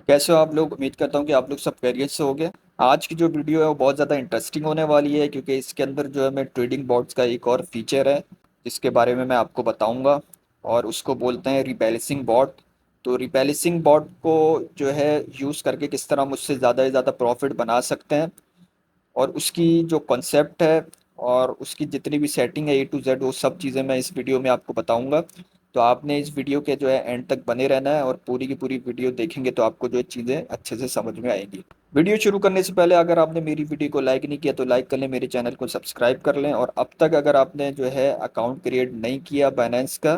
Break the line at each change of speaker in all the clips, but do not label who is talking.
कैसे हो आप लोग। उम्मीद करता हूँ कि आप लोग सब खैरियत से होंगे। आज की जो वीडियो है वो बहुत ज़्यादा इंटरेस्टिंग होने वाली है, क्योंकि इसके अंदर जो है मैं ट्रेडिंग बॉट्स का एक और फीचर है जिसके बारे में मैं आपको बताऊंगा। और उसको बोलते हैं रिबैलेंसिंग बॉट। तो रिबैलेंसिंग बॉट को जो है यूज़ करके किस तरह मुझसे ज़्यादा से ज़्यादा प्रॉफिट बना सकते हैं, और उसकी जो कॉन्सेप्ट है और उसकी जितनी भी सेटिंग है A to Z, वो सब चीज़ें मैं इस वीडियो में आपको बताऊंगा। तो आपने इस वीडियो के जो है एंड तक बने रहना है, और पूरी की पूरी वीडियो देखेंगे तो आपको जो है चीज़ें अच्छे से समझ में आएंगी। वीडियो शुरू करने से पहले अगर आपने मेरी वीडियो को लाइक नहीं किया तो लाइक कर लें, मेरे चैनल को सब्सक्राइब कर लें, और अब तक अगर आपने जो है अकाउंट क्रिएट नहीं किया बाइनेंस का,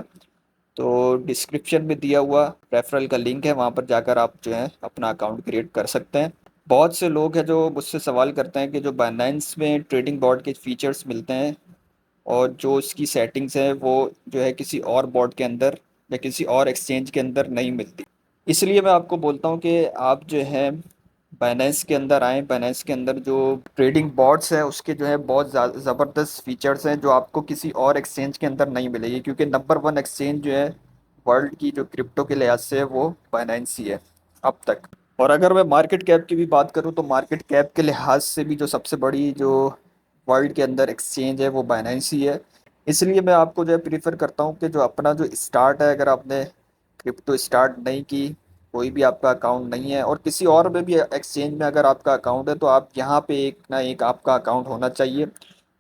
तो डिस्क्रिप्शन में दिया हुआ रेफरल का लिंक है, वहाँ पर जाकर आप जो है अपना अकाउंट क्रिएट कर सकते हैं। बहुत से लोग हैं जो मुझसे सवाल करते हैं कि जो बाइनेंस में ट्रेडिंग बॉट के फीचर्स मिलते हैं और जो उसकी सेटिंग्स है वो जो है किसी और बॉट के अंदर या किसी और एक्सचेंज के अंदर नहीं मिलती। इसलिए मैं आपको बोलता हूँ कि आप जो है बाइनेंस के अंदर आएँ। बाइनेंस के अंदर जो ट्रेडिंग बॉट्स हैं उसके जो है बहुत ज़बरदस्त फीचर्स हैं जो आपको किसी और एक्सचेंज के अंदर नहीं मिलेगी, क्योंकि नंबर वन एक्सचेंज जो है वर्ल्ड की जो क्रिप्टो के लिहाज से है वो बाइनेंस ही है अब तक। और अगर मैं मार्केट कैप की भी बात करूं तो मार्केट कैप के लिहाज से भी जो सबसे बड़ी जो वर्ल्ड के अंदर एक्सचेंज है वो बाइनेंस ही है। इसलिए मैं आपको जो है प्रीफर करता हूं कि जो अपना जो स्टार्ट है, अगर आपने क्रिप्टो स्टार्ट नहीं की, कोई भी आपका अकाउंट नहीं है और किसी और में भी एक्सचेंज में अगर आपका अकाउंट है, तो आप यहाँ पे एक ना एक आपका अकाउंट होना चाहिए।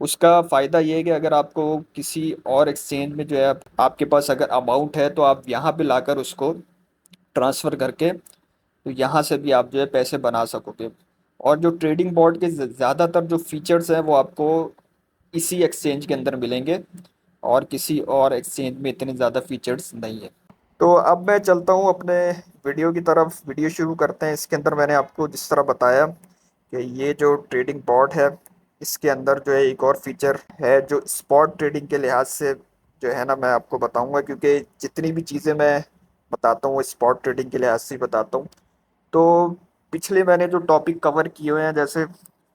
उसका फ़ायदा ये है कि अगर आपको किसी और एक्सचेंज में जो है आपके पास अगर अमाउंट है, तो आप यहाँ पे लाकर उसको ट्रांसफ़र करके तो यहाँ से भी आप जो है पैसे बना सकोगे। और जो ट्रेडिंग बॉर्ड के ज़्यादातर जो फीचर्स हैं वो आपको इसी एक्सचेंज के अंदर मिलेंगे, और किसी और एक्सचेंज में इतने ज़्यादा फीचर्स नहीं है। तो अब मैं चलता हूँ अपने वीडियो की तरफ। वीडियो शुरू करते हैं। इसके अंदर मैंने आपको जिस तरह बताया कि ये जो ट्रेडिंग बॉट है, इसके अंदर जो है एक और फीचर है जो स्पॉट ट्रेडिंग के लिहाज से जो है ना मैं आपको बताऊंगा, क्योंकि जितनी भी चीज़ें मैं बताता हूँ वो स्पॉट ट्रेडिंग के लिहाज से ही बताता हूँ। तो पिछले मैंने जो टॉपिक कवर किए हुए हैं, जैसे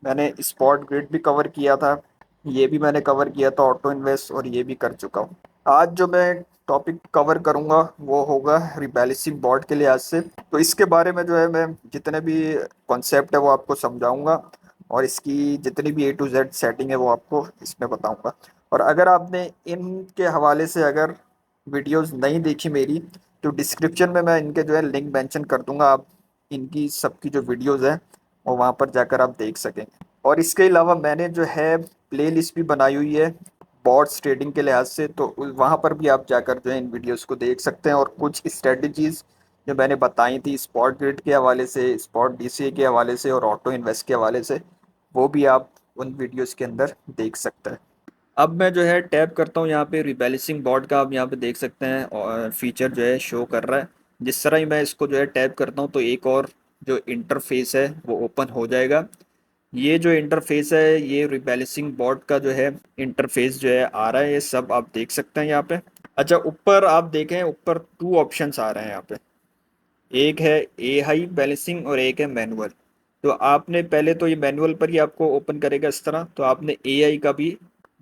मैंने स्पॉट ग्रिड भी कवर किया था, ये भी मैंने कवर किया था, ऑटो इन्वेस्ट, और ये भी कर चुका हूँ। आज जो मैं टॉपिक कवर करूँगा वो होगा रिबैलेंसिंग बॉट के लिहाज से। तो इसके बारे में जो है मैं जितने भी कॉन्सेप्ट है वो आपको समझाऊंगा, और इसकी जितनी भी A to Z सेटिंग है वो आपको इसमें बताऊंगा। और अगर आपने इनके हवाले से अगर वीडियोस नहीं देखी मेरी, तो डिस्क्रिप्शन में मैं इनके जो है लिंक मेंशन कर दूंगा। आप इनकी सबकी जो वीडियोस हैं वो वहाँ पर जाकर आप देख सकेंगे। और इसके अलावा मैंने जो है प्लेलिस्ट भी बनाई हुई है बॉट्स ट्रेडिंग के लिहाज से, तो वहाँ पर भी आप जाकर जो है इन वीडियोस को देख सकते हैं। और कुछ स्ट्रेटजीज जो मैंने बताई थी स्पॉट ग्रिड के हवाले से, स्पॉट DCA के हवाले से और ऑटो इन्वेस्ट के हवाले से, वो भी आप उन वीडियोस के अंदर देख सकते हैं। अब मैं जो है टैप करता हूँ यहाँ पे रिबैलेंसिंग बॉर्ड का। आप यहाँ पे देख सकते हैं और फीचर जो है शो कर रहा है। जिस तरह ही मैं इसको जो है टैप करता हूँ तो एक और जो इंटरफेस है वो ओपन हो जाएगा। ये जो इंटरफेस है ये रिबैलेंसिंग बॉर्ड का जो है इंटरफेस जो है आ रहा है, ये सब आप देख सकते हैं यहाँ पे। अच्छा, ऊपर आप देखें, ऊपर टू ऑप्शंस आ रहे हैं यहाँ पे। एक है AI बैलेंसिंग और एक है मैनुअल। तो आपने पहले तो ये मैनुअल पर ही आपको ओपन करेगा इस तरह, तो आपने AI का भी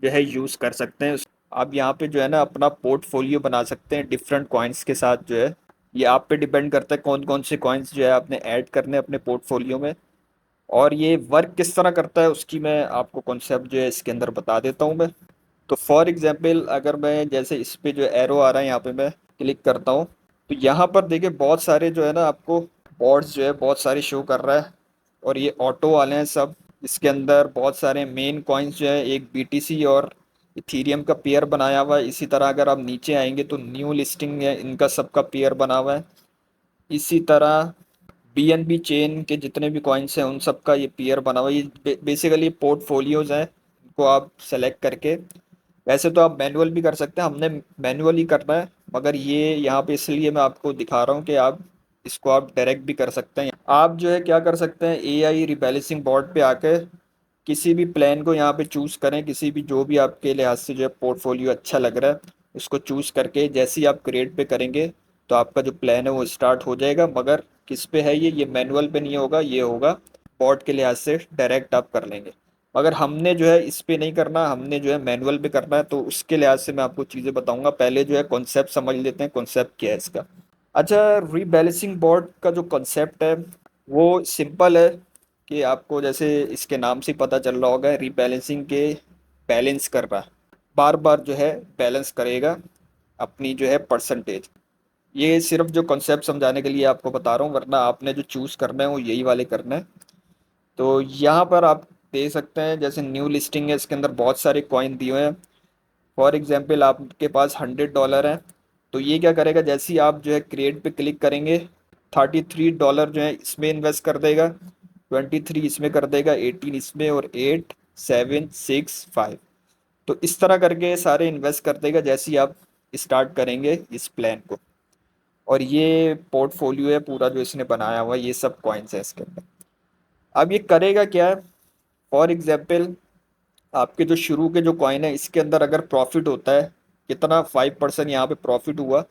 जो है यूज़ कर सकते हैं। आप यहाँ पे जो है ना अपना पोर्टफोलियो बना सकते हैं डिफरेंट कॉइन्स के साथ जो है। ये आप पे डिपेंड करता है कौन कौन से कॉइन्स जो है आपने ऐड करने हैं अपने पोर्टफोलियो में। और ये वर्क किस तरह करता है उसकी मैं आपको कॉन्सेप्ट जो है इसके अंदर बता देता हूँ मैं। तो फॉर एग्जांपल अगर मैं जैसे इस पे जो एरो आ रहा है यहाँ पे मैं क्लिक करता हूँ, तो यहाँ पर देखिए बहुत सारे जो है ना आपको बॉर्ड्स जो है बहुत सारे शो कर रहा है, और ये ऑटो वाले हैं सब। इसके अंदर बहुत सारे मेन कॉइन्स जो है, एक BTC और इथीरियम का पेयर बनाया हुआ है। इसी तरह अगर आप नीचे आएंगे तो न्यू लिस्टिंग है, इनका सबका पेयर बना हुआ है। इसी तरह BNB चेन के जितने भी कॉइन्स हैं उन सब का ये पेयर बना हुआ है। ये बेसिकली पोर्टफोलियोज हैं, इनको आप सेलेक्ट करके, वैसे तो आप मैनुअल भी कर सकते हैं, हमने मैनुअल ही करना है, मगर ये यहाँ पे इसलिए मैं आपको दिखा रहा हूँ कि आप इसको आप डायरेक्ट भी कर सकते हैं। आप जो है क्या कर सकते हैं, AI रिबैलेंसिंग बॉर्ड पे आके किसी भी प्लान को यहाँ पे चूज़ करें, किसी भी जो भी आपके लिहाज से जो है पोर्टफोलियो अच्छा लग रहा है उसको चूज़ करके जैसे ही आप क्रिएट पे करेंगे तो आपका जो प्लान है वो स्टार्ट हो जाएगा। मगर किस पे है ये मैनुअल पे नहीं होगा, ये होगा बॉर्ड के लिहाज से डायरेक्ट आप कर लेंगे। मगर हमने जो है इस पे नहीं करना, हमने जो है मैनुअल पे करना है, तो उसके लिहाज से मैं आपको चीज़ें बताऊंगा। पहले जो है कॉन्सेप्ट समझ लेते हैं, कॉन्सेप्ट क्या है इसका। अच्छा, रीबैलेंसिंग बोर्ड का जो कॉन्सेप्ट है वो सिंपल है कि आपको जैसे इसके नाम से पता चल रहा होगा, रीबैलेंसिंग के बैलेंस कर रहा है, बार बार जो है बैलेंस करेगा अपनी जो है परसेंटेज। ये सिर्फ जो कॉन्सेप्ट समझाने के लिए आपको बता रहा हूँ, वरना आपने जो चूज़ करना है वो यही वाले करना है। तो यहाँ पर आप दे सकते हैं, जैसे न्यू लिस्टिंग है, इसके अंदर बहुत सारे कॉइन दिए हुए हैं। फॉर एग्जाम्पल आपके पास $100 है, तो ये क्या करेगा, जैसे ही आप जो है क्रिएट पे क्लिक करेंगे, $33 जो है इसमें इन्वेस्ट कर देगा, 23 इसमें कर देगा, 18 इसमें, और 8 7 6 5। तो इस तरह करके सारे इन्वेस्ट कर देगा जैसे ही आप स्टार्ट करेंगे इस प्लान को। और ये पोर्टफोलियो है पूरा जो इसने बनाया हुआ है, ये सब कॉइन्स है इसके अंदर। अब ये करेगा क्या है, फॉर एग्जाम्पल आपके जो शुरू के जो कॉइन है इसके अंदर अगर प्रॉफिट होता है, कितना 5% यहाँ पे प्रॉफिट हुआ,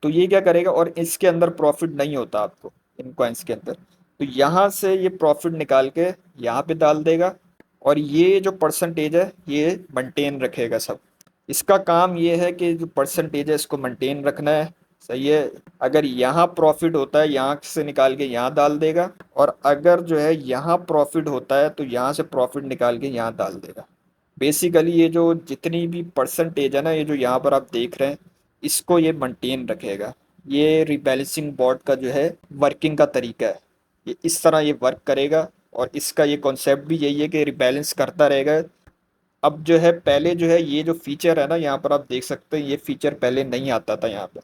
तो ये क्या करेगा, और इसके अंदर प्रॉफिट नहीं होता आपको इन कॉइन्स के अंदर, तो यहाँ से ये प्रॉफिट निकाल के यहाँ पे डाल देगा। और ये जो परसेंटेज है ये मेंटेन रखेगा सब। इसका काम ये है कि जो परसेंटेज है इसको मेंटेन रखना है। सही है। अगर यहाँ प्रॉफिट होता है यहाँ से निकाल के यहाँ डाल देगा, और अगर जो है यहाँ प्रॉफिट होता है तो यहाँ से प्रॉफिट निकाल के यहाँ डाल देगा। बेसिकली ये जो जितनी भी परसेंटेज है ना, ये जो यहाँ पर आप देख रहे हैं, इसको ये मेंटेन रखेगा। ये रिबैलेंसिंग बोर्ड का जो है वर्किंग का तरीका है, ये इस तरह ये वर्क करेगा। और इसका ये कॉन्सेप्ट भी यही है कि रिबैलेंस करता रहेगा। अब जो है पहले जो है ये जो फीचर है ना, यहाँ पर आप देख सकते हैं, ये फीचर पहले नहीं आता था यहाँ पे,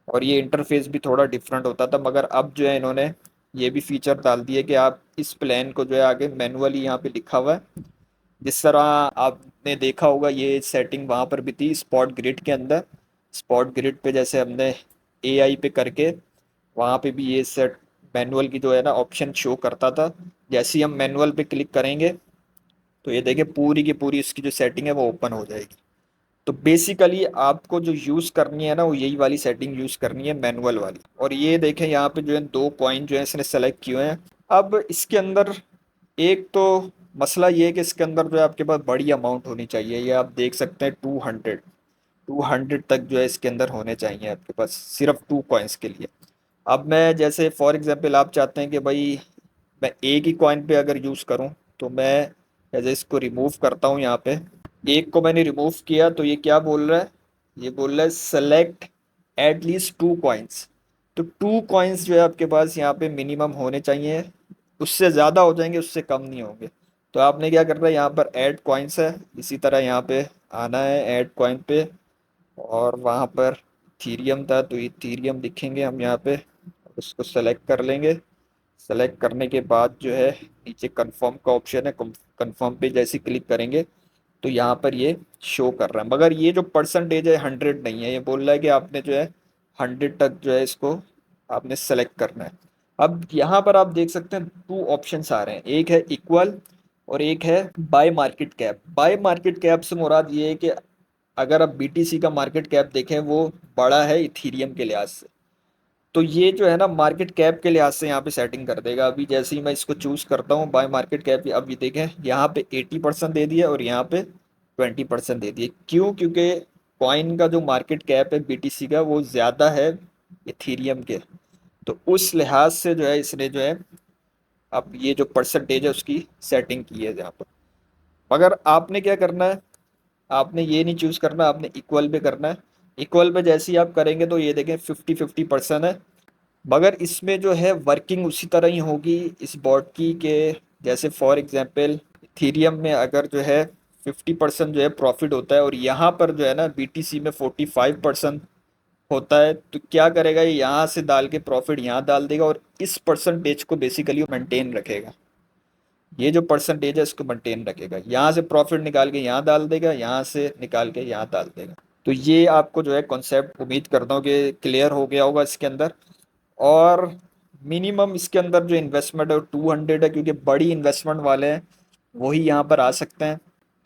और ये इंटरफेस भी थोड़ा डिफरेंट होता था। मगर अब जो है इन्होंने ये भी फीचर डाल दिए कि आप इस प्लान को जो है आगे मैनुअली यहाँ पे लिखा हुआ है। जिस तरह आपने देखा होगा ये सेटिंग वहाँ पर भी थी स्पॉट ग्रिड के अंदर। स्पॉट ग्रिड पे जैसे हमने एआई पे करके, वहाँ पे भी ये सेट मैनुअल की जो है ना ऑप्शन शो करता था। जैसे ही हम मैनुअल पे क्लिक करेंगे तो ये देखिए पूरी की पूरी इसकी जो सेटिंग है वो ओपन हो जाएगी। तो बेसिकली आपको जो यूज़ करनी है ना वो यही वाली सेटिंग यूज़ करनी है, मैनुअल वाली। और ये देखें यहाँ पे जो है दो कॉइन जो है इसने सेलेक्ट किए हुए हैं। अब इसके अंदर एक तो मसला ये है कि इसके अंदर जो है आपके पास बड़ी अमाउंट होनी चाहिए। ये आप देख सकते हैं 200 तक जो है इसके अंदर होने चाहिए आपके पास, सिर्फ 2 कॉइन्स के लिए। अब मैं जैसे फॉर एग्जांपल आप चाहते हैं कि भाई मैं एक ही कॉइन पे अगर यूज़ करूं, तो मैं जैसे इसको रिमूव करता हूं। यहाँ पे एक को मैंने रिमूव किया तो ये क्या बोल रहा है, ये बोल रहा है सेलेक्ट एट लीस्ट 2 कॉइन्स। तो 2 कॉइन्स जो है आपके पास यहाँ पे मिनिमम होने चाहिए, उससे ज़्यादा हो जाएंगे उससे कम नहीं होंगे। तो आपने क्या करना है, यहाँ पर ऐड कॉइन्स है, इसी तरह यहाँ पे आना है ऐड कॉइन पे। और वहाँ पर इथीरियम था तो इथीरियम लिखेंगे हम यहाँ पे, उसको सेलेक्ट कर लेंगे। सेलेक्ट करने के बाद जो है नीचे कंफर्म का ऑप्शन है, कंफर्म पे जैसे क्लिक करेंगे तो यहाँ पर ये शो कर रहा है। मगर ये जो परसेंटेज है 100 नहीं है, ये बोल रहा है कि आपने जो है 100 तक जो है इसको आपने सेलेक्ट करना है। अब यहाँ पर आप देख सकते हैं 2 ऑप्शंस आ रहे हैं, एक है इक्वल और एक है bye market cap. Bye market cap से मुराद ये है कि अगर आप बीटीसी का मार्केट कैप देखें वो बड़ा है इथीरियम के लिहाज से, तो ये जो है ना मार्केट कैप के लिहाज से यहाँ पे सेटिंग कर देगा। अभी जैसे ही मैं इसको चूज करता हूँ बाय मार्केट कैप, अब ये देखें यहाँ पे 80% दे दिया और यहाँ पे 20% दे दिए। क्यों? क्योंकि कॉइन का जो मार्केट कैप है बीटीसी का वो ज़्यादा है इथीरियम के, तो उस लिहाज से जो है इसने जो है अब ये जो परसेंटेज है उसकी सेटिंग की है यहाँ पर। मगर आपने क्या करना है, आपने ये नहीं चूज करना, आपने इक्वल पे करना है। इक्वल पे जैसे ही आप करेंगे तो ये देखें 50-50% है। मगर इसमें जो है वर्किंग उसी तरह ही होगी इस बॉट की के, जैसे फॉर एग्जांपल इथीरियम में अगर जो है 50% जो है प्रॉफिट होता है और यहाँ पर जो है ना बीटीसी में 45% होता है, तो क्या करेगा ये यहाँ से डाल के प्रॉफिट यहाँ डाल देगा और इस परसेंटेज को बेसिकली मेंटेन रखेगा। ये जो परसेंटेज है इसको मेंटेन रखेगा, यहाँ से प्रॉफिट निकाल के यहाँ डाल देगा, यहाँ से निकाल के यहाँ डाल देगा। तो ये आपको जो है कॉन्सेप्ट उम्मीद करता हूँ कि क्लियर हो गया होगा इसके अंदर। और मिनिमम इसके अंदर जो इन्वेस्टमेंट है वो 200 है, क्योंकि बड़ी इन्वेस्टमेंट वाले हैं वही यहाँ पर आ सकते हैं।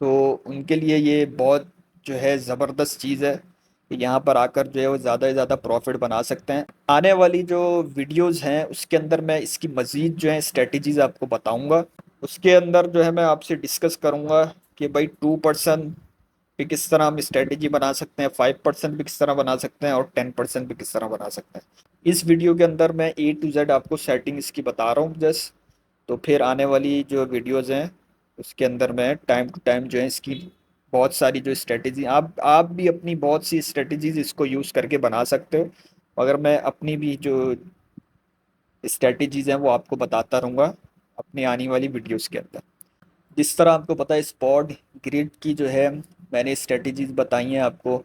तो उनके लिए ये बहुत जो है ज़बरदस्त चीज़ है कि यहाँ पर आकर जो है वो ज़्यादा से ज़्यादा प्रॉफिट बना सकते हैं। आने वाली जो वीडियोस हैं उसके अंदर मैं इसकी मज़ीद जो है स्ट्रेटजीज आपको बताऊँगा। उसके अंदर जो है मैं आपसे डिस्कस करूँगा कि भाई 2% भी किस तरह हम स्ट्रेटेजी बना सकते हैं, 5% भी किस तरह बना सकते हैं और 10% भी किस तरह बना सकते हैं। इस वीडियो के अंदर मैं A to Z आपको सेटिंग इसकी बता रहा हूँ जस्ट। तो फिर आने वाली जो वीडियोस हैं उसके अंदर मैं टाइम टू टाइम जो है इसकी बहुत सारी जो स्ट्रेटेजी, आप भी अपनी बहुत सी स्ट्रेटेजीज इसको यूज़ करके बना सकते हो। अगर मैं अपनी भी जो स्ट्रेटेजीज हैं वो आपको बताता रहूँगा अपनी आने वाली वीडियोस के अंदर। जिस तरह आपको पता है स्पॉट ग्रिड की जो है मैंने स्ट्रेटेजीज बताई हैं आपको,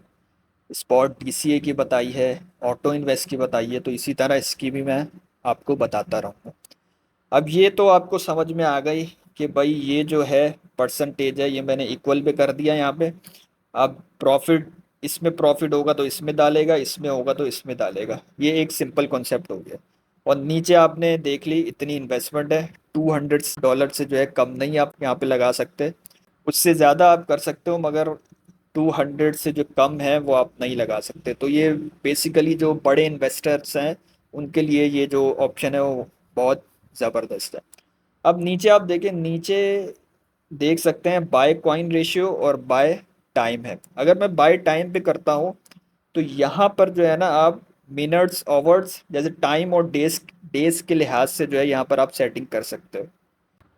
स्पॉट DCA की बताई है, ऑटो इन्वेस्ट की बताई है, तो इसी तरह इसकी भी मैं आपको बताता रहूँगा। अब ये तो आपको समझ में आ गई कि भाई ये जो है परसेंटेज है, ये मैंने इक्वल पे कर दिया यहाँ पे। अब प्रॉफिट, इसमें प्रॉफिट होगा तो इसमें डालेगा, इसमें होगा तो इसमें डालेगा, ये एक सिंपल कॉन्सेप्ट हो गया। और नीचे आपने देख ली इतनी इन्वेस्टमेंट है, $200 से जो है कम नहीं आप यहाँ पे लगा सकते। उससे ज़्यादा आप कर सकते हो मगर 200 से जो कम है वो आप नहीं लगा सकते। तो ये बेसिकली जो बड़े इन्वेस्टर्स हैं उनके लिए ये जो ऑप्शन है वो बहुत ज़बरदस्त है। अब नीचे आप देखें, नीचे देख सकते हैं बाय कॉइन रेशियो और बाय टाइम है। अगर मैं बाय टाइम पे करता हूँ तो यहाँ पर जो है ना आप मिनट्स आवर्स जैसे टाइम और डेज डेज के लिहाज से जो है यहाँ पर आप सेटिंग कर सकते हो।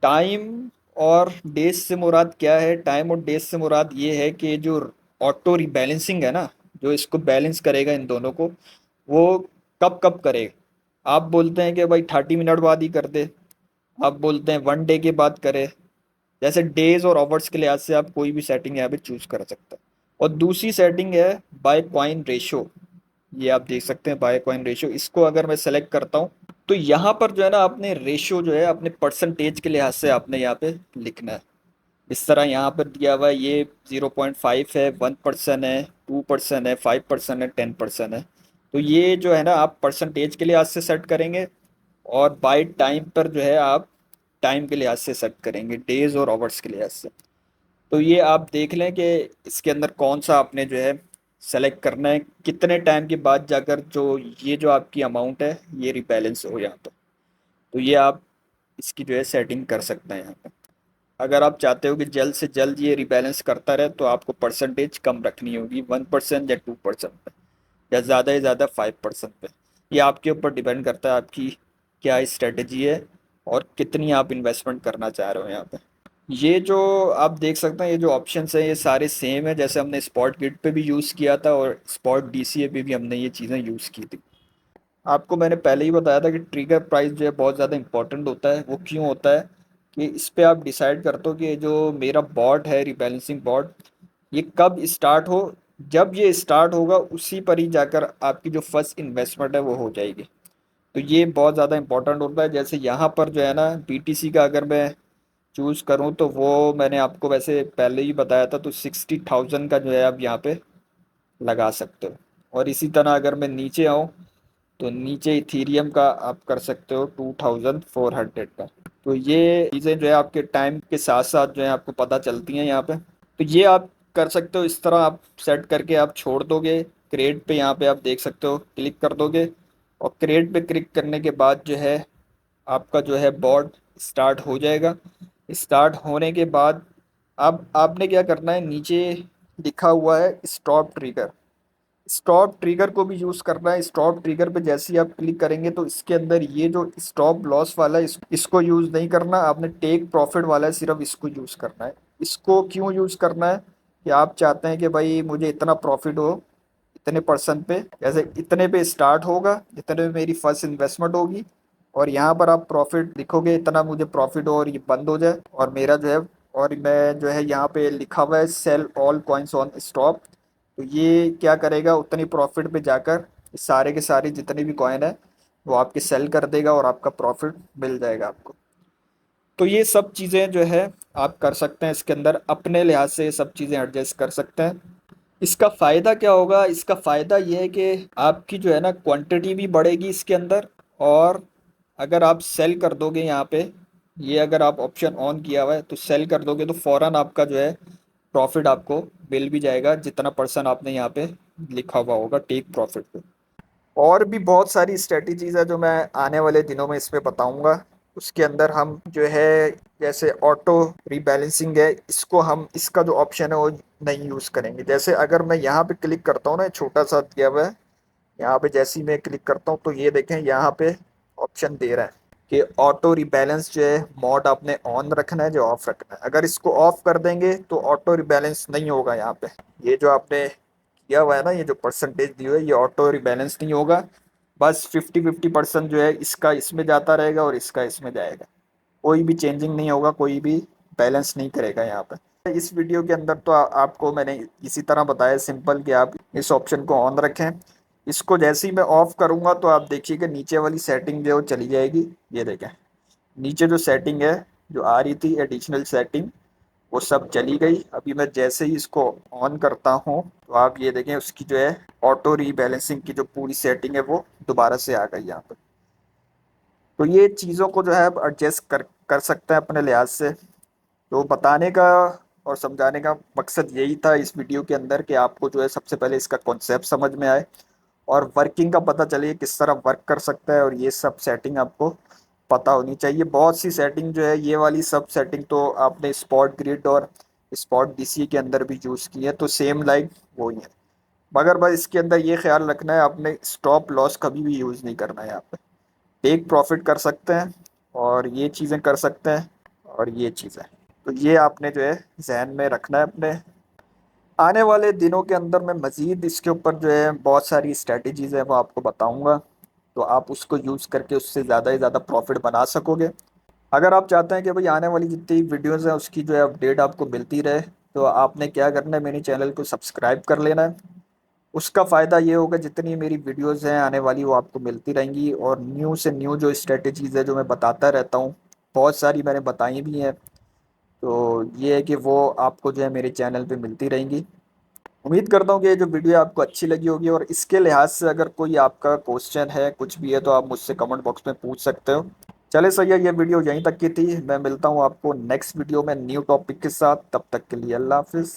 टाइम और डेज से मुराद क्या है? टाइम और डेज से मुराद ये है कि जो ऑटो रिबैलेंसिंग है ना, जो इसको बैलेंस करेगा इन दोनों को, वो कब कब करेगा। आप बोलते हैं कि भाई 30 मिनट बाद ही कर दे, आप बोलते हैं 1 डे के बाद करे। जैसे डेज और आवर्स के लिहाज से आप कोई भी सेटिंग यहाँ पे चूज कर सकते हैं। और दूसरी सेटिंग है बाय कॉइन रेशो, ये आप देख सकते हैं बाय कॉइन रेशो। इसको अगर मैं सेलेक्ट करता हूँ तो यहाँ पर जो है ना आपने रेशियो जो है अपने परसेंटेज के लिहाज से आपने यहाँ पे लिखना है। इस तरह यहाँ पर दिया हुआ है, ये 0.5 है, 1% है, 2% है, 5% है, 10% है। तो ये जो है ना आप परसेंटेज के लिहाज से सेट करेंगे और बाय टाइम पर जो है आप टाइम के लिहाज से सेट करेंगे, डेज और आवर्स के लिहाज से। तो ये आप देख लें कि इसके अंदर कौन सा आपने जो है सेलेक्ट करना है, कितने टाइम के बाद जाकर जो ये जो आपकी अमाउंट है ये रिबैलेंस हो यहाँ पर। तो ये आप इसकी जो है सेटिंग कर सकते हैं यहाँ पर। अगर आप चाहते हो कि जल्द से जल्द ये रिबैलेंस करता रहे तो आपको परसेंटेज कम रखनी होगी, 1% या 2% पे, या ज़्यादा से ज़्यादा 5% पे। ये आपके ऊपर डिपेंड करता है आपकी क्या स्ट्रेटजी है और कितनी आप इन्वेस्टमेंट करना चाह रहे हो यहाँ पे। ये जो आप देख सकते हैं ये जो ऑप्शंस हैं ये सारे सेम है जैसे हमने स्पॉट गिड पे भी यूज़ किया था और स्पॉट DCA पे भी हमने ये चीज़ें यूज़ की थी। आपको मैंने पहले ही बताया था कि ट्रिगर प्राइस जो है बहुत ज़्यादा इंपॉर्टेंट होता है। वो क्यों होता है कि इस पे आप डिसाइड करते हो कि जो मेरा बॉट है रिबैलेंसिंग बॉट, ये कब स्टार्ट हो। जब ये स्टार्ट होगा उसी पर ही जाकर आपकी जो फर्स्ट इन्वेस्टमेंट है वो हो जाएगी। तो ये बहुत ज़्यादा इंपॉर्टेंट होता है। जैसे यहाँ पर जो है ना BTC का अगर मैं चूज़ करूँ तो वो मैंने आपको वैसे पहले ही बताया था, तो 60,000 का जो है आप यहाँ पे लगा सकते हो। और इसी तरह अगर मैं नीचे आऊँ तो नीचे इथीरियम का आप कर सकते हो 2,400 का। तो ये चीज़ें जो है आपके टाइम के साथ साथ जो है आपको पता चलती हैं यहाँ पे। तो ये आप कर सकते हो, इस तरह आप सेट करके आप छोड़ दोगे। क्रिएट पे यहाँ पे आप देख सकते हो क्लिक कर दोगे और क्रिएट पे क्लिक करने के बाद जो है आपका जो है बॉट स्टार्ट हो जाएगा। स्टार्ट होने के बाद अब आपने क्या करना है, नीचे लिखा हुआ है स्टॉप ट्रिगर, स्टॉप ट्रिगर को भी यूज़ करना है। स्टॉप ट्रिगर पे जैसे ही आप क्लिक करेंगे तो इसके अंदर ये जो स्टॉप लॉस वाला है इसको यूज़ नहीं करना, आपने टेक प्रॉफिट वाला है सिर्फ इसको यूज़ करना है। इसको क्यों यूज़ करना है कि आप चाहते हैं कि भाई मुझे इतना प्रॉफिट हो इतने परसेंट पे, जैसे इतने पे स्टार्ट होगा, इतने पे मेरी फर्स्ट इन्वेस्टमेंट होगी और यहाँ पर आप प्रॉफिट लिखोगे इतना मुझे प्रॉफिट हो और ये बंद हो जाए और मेरा जो है, और मैं जो है यहाँ पे लिखा हुआ है sell all coins on stop. तो ये क्या करेगा, उतनी प्रॉफिट पे जाकर सारे के सारे जितने भी कॉइन है वो आपके सेल कर देगा और आपका प्रॉफिट मिल जाएगा आपको। तो ये सब चीज़ें जो है आप कर सकते हैं, इसके अंदर अपने लिहाज से ये सब चीज़ें एडजस्ट कर सकते हैं। इसका फ़ायदा क्या होगा? इसका फ़ायदा ये है कि आपकी जो है ना क्वांटिटी भी बढ़ेगी इसके अंदर। और अगर आप सेल कर दोगे यहाँ पे, ये अगर आप ऑप्शन ऑन किया हुआ है तो सेल कर दोगे तो फ़ौरन आपका जो है प्रॉफिट आपको मिल भी जाएगा, जितना परसेंट आपने यहाँ पे लिखा हुआ होगा टेक प्रॉफिट पे। और भी बहुत सारी स्ट्रेटजीज है जो मैं आने वाले दिनों में इसमें बताऊंगा। उसके अंदर हम जो है जैसे ऑटो रीबैलेंसिंग है, इसको हम इसका जो ऑप्शन है वो नहीं यूज़ करेंगे। जैसे अगर मैं यहाँ पे क्लिक करता हूँ ना, छोटा सा दिया हुआ है, यहाँ पे जैसे ही मैं क्लिक करता हूँ तो ये देखें यहाँ पे ऑप्शन दे रहा है कि ऑटो रिबैलेंस जो है मोड आपने ऑन रखना है, जो ऑफ रखना है। अगर इसको ऑफ कर देंगे तो ऑटो रिबैलेंस नहीं होगा यहाँ पे। ये जो आपने किया हुआ है ना, ये जो परसेंटेज दी हुई है, ये ऑटो रिबैलेंस नहीं होगा। बस 50-50% जो है इसका इसमें जाता रहेगा और इसका इसमें जाएगा। कोई भी चेंजिंग नहीं होगा, कोई भी बैलेंस नहीं करेगा यहाँ पे। इस वीडियो के अंदर तो आपको मैंने इसी तरह बताया सिंपल कि आप इस ऑप्शन को ऑन रखें। इसको जैसे ही मैं ऑफ करूंगा तो आप देखिएगा नीचे वाली सेटिंग जो है वो चली जाएगी। ये देखें नीचे जो सेटिंग है जो आ रही थी एडिशनल सेटिंग, वो सब चली गई। अभी मैं जैसे ही इसको ऑन करता हूँ तो आप ये देखें उसकी जो है ऑटो रीबैलेंसिंग की जो पूरी सेटिंग है वो दोबारा से आ गई यहाँ पर। तो ये चीज़ों को जो है आप एडजस्ट कर कर सकते हैं अपने लिहाज से। तो बताने का और समझाने का मकसद यही था इस वीडियो के अंदर कि आपको जो है सबसे पहले इसका कॉन्सेप्ट समझ में आए और वर्किंग का पता चले किस तरह वर्क कर सकता है। और ये सब सेटिंग आपको पता होनी चाहिए। बहुत सी सेटिंग जो है ये वाली सब सेटिंग तो आपने स्पॉट ग्रिड और स्पॉट डीसी के अंदर भी यूज़ की है, तो सेम लाइक वही है। मगर बस इसके अंदर ये ख्याल रखना है आपने स्टॉप लॉस कभी भी यूज़ नहीं करना है। यहाँ पे टेक प्रॉफिट कर सकते हैं और ये चीज़ें कर सकते हैं और ये चीज़ें, तो ये आपने जो है जहन में रखना है अपने। आने वाले दिनों के अंदर मैं मज़ीद इसके ऊपर जो है बहुत सारी स्ट्रेटजीज़ है वो आपको बताऊंगा, तो आप उसको यूज़ करके उससे ज़्यादा ही ज़्यादा प्रॉफिट बना सकोगे। अगर आप चाहते हैं कि भाई आने वाली जितनी वीडियोज़ हैं उसकी जो है अपडेट आपको मिलती रहे, तो आपने क्या करना है, मेरे चैनल को सब्सक्राइब कर लेना है। उसका फ़ायदा ये होगा जितनी मेरी वीडियोज़ हैं आने वाली वो आपको मिलती रहेंगी। और न्यू से न्यू जो स्ट्रेटजीज़ है जो मैं बताता रहता हूँ, बहुत सारी मैंने बताई भी हैं, तो ये है कि वो आपको जो है मेरे चैनल पे मिलती रहेंगी। उम्मीद करता हूँ कि ये जो वीडियो आपको अच्छी लगी होगी। और इसके लिहाज से अगर कोई आपका क्वेश्चन है कुछ भी है तो आप मुझसे कमेंट बॉक्स में पूछ सकते हो। चले सही है, ये वीडियो यहीं तक की थी। मैं मिलता हूँ आपको नेक्स्ट वीडियो में न्यू टॉपिक के साथ। तब तक के लिए अल्लाह हाफिज़।